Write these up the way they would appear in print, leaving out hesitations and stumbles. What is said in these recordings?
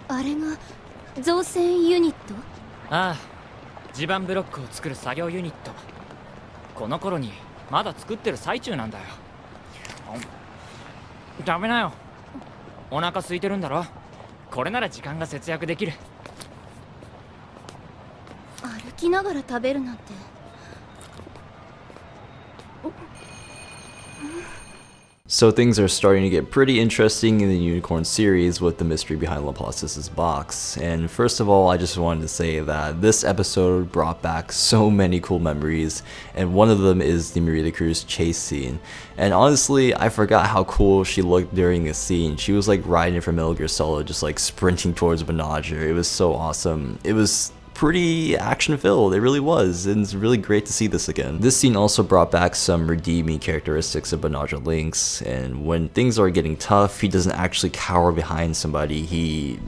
あれが造船ユニット？ああ、地盤ブロックを作る作業ユニット。この頃にまだ作ってる最中なんだよ。食べなよ。お腹空いてるんだろ。これなら時間が節約できる。歩きながら食べるなんて。So things are starting to get pretty interesting in the Unicorn series with the mystery behind Laplace's box. And first of all, I just wanted to say that this episode brought back so many cool memories, and one of them is the Marita Cruz chase scene. And honestly, I forgot how cool she looked during this scene. She was like riding from Metal Gear Solid, just like sprinting towards Banagher. It was so awesome. It was pretty action filled, it really was, and it's really great to see this again. This scene also brought back some redeeming characteristics of Banagher Lynx, and when things are getting tough, he doesn't actually cower behind somebody, he,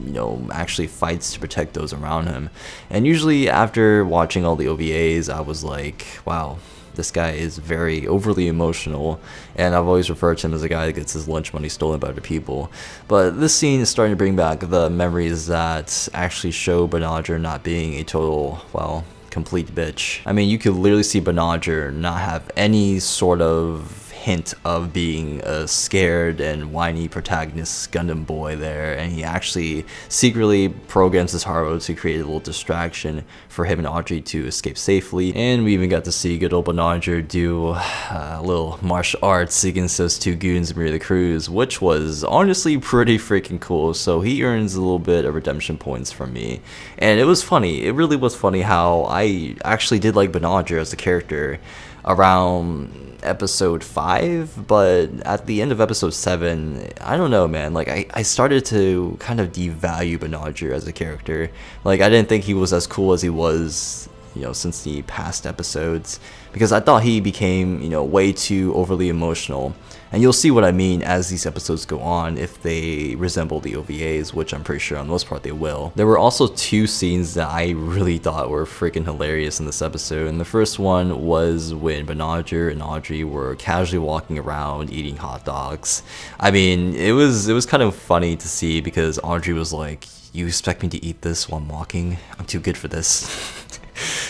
actually fights to protect those around him. And usually after watching all the OVAs, I was like, wow, this guy is very overly emotional, and I've always referred to him as a guy that gets his lunch money stolen by other people. But this scene is starting to bring back the memories that actually show Banagher not being a total, well, complete bitch. I mean, you could literally see Banagher not have any sort of hint of being a scared and whiny protagonist Gundam boy there, and he actually secretly programs his Haru to create a little distraction for him and Audrey to escape safely. And we even got to see good old Banagher do a little martial arts against those two goons in Marita Cruz, which was honestly pretty freaking cool, so he earns a little bit of redemption points from me. And it was funny, it really was funny how I actually did like Banagher as a character around episode 5, but at the end of episode 7, I don't know, man, like I started to kind of devalue Banagher as a character. Like, I didn't think he was as cool as he was, since the past episodes, because I thought he became, way too overly emotional. And you'll see what I mean as these episodes go on if they resemble the OVAs, which I'm pretty sure on the most part they will. There were also two scenes that I really thought were freaking hilarious in this episode, and the first one was when Banagher and Audrey were casually walking around eating hot dogs. I mean, it was kind of funny to see because Audrey was like, "You expect me to eat this while I'm walking? I'm too good for this."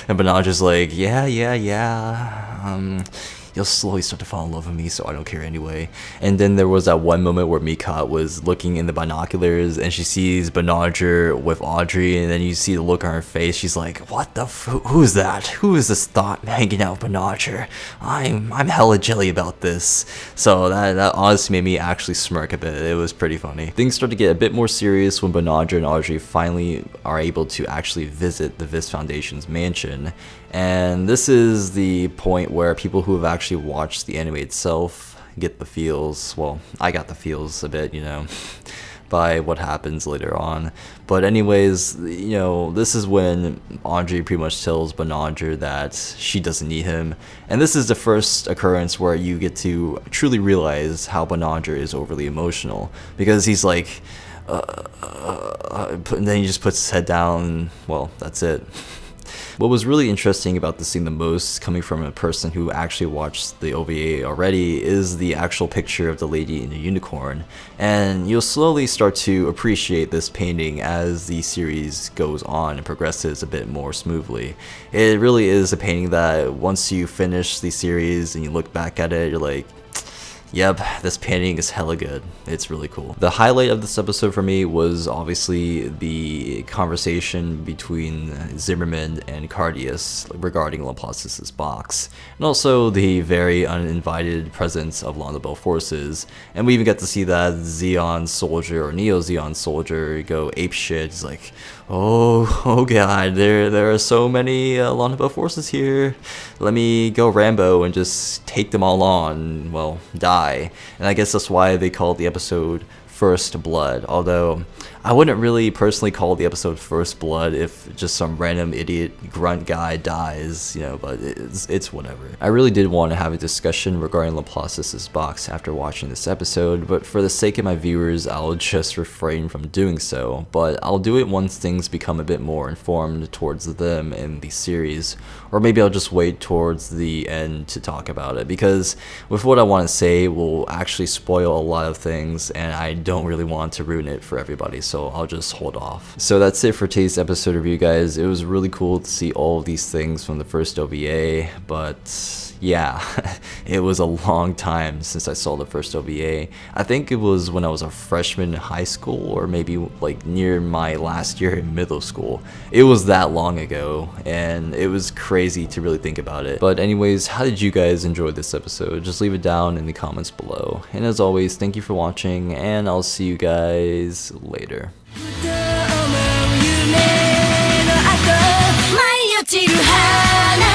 And Banagher's like, yeah, you'll slowly start to fall in love with me, so I don't care anyway. And then there was that one moment where Mikat was looking in the binoculars and she sees Banagher with Audrey, and then you see the look on her face. She's like, what the who is that? Who is this thought hanging out with Banagher? I'm hella jelly about this. So that honestly made me actually smirk a bit. It was pretty funny. Things start to get a bit more serious when Banagher and Audrey finally are able to actually visit the Vis Foundation's mansion. And this is the point where people who have actually watched the anime itself get the feels. Well, I got the feels a bit, by what happens later on. But anyways, this is when Audrey pretty much tells Banagher that she doesn't need him. And this is the first occurrence where you get to truly realize how Banagher is overly emotional. Because he's like, and then he just puts his head down, well, that's it. What was really interesting about this scene the most, coming from a person who actually watched the OVA already, is the actual picture of the lady in the unicorn. And you'll slowly start to appreciate this painting as the series goes on and progresses a bit more smoothly. It really is a painting that once you finish the series and you look back at it, you're like, yep, this painting is hella good. It's really cool. The highlight of this episode for me was obviously the conversation between Zimmerman and Cardius regarding Laplace's box, and also the very uninvited presence of Londobel forces. And we even get to see that Zeon soldier or Neo Zeon soldier go apeshit. He's like, oh god, there are so many Londobel forces here. Let me go Rambo and just take them all on, well, die. And I guess that's why they called the episode First Blood, although I wouldn't really personally call the episode First Blood if just some random idiot grunt guy dies, but it's whatever. I really did want to have a discussion regarding Laplace's box after watching this episode, but for the sake of my viewers, I'll just refrain from doing so, but I'll do it once things become a bit more informed towards them in the series, or maybe I'll just wait towards the end to talk about it, because with what I want to say will actually spoil a lot of things, and I don't really want to ruin it for everybody. So so I'll just hold off. So that's it for today's episode review, guys. It was really cool to see all of these things from the first OVA, but yeah, it was a long time since I saw the first OVA. I think it was when I was a freshman in high school, or maybe like near my last year in middle school. It was that long ago, and it was crazy to really think about it. But anyways, how did you guys enjoy this episode? Just leave it down in the comments below. And as always, thank you for watching, and I'll see you guys later. 舞い落ちる花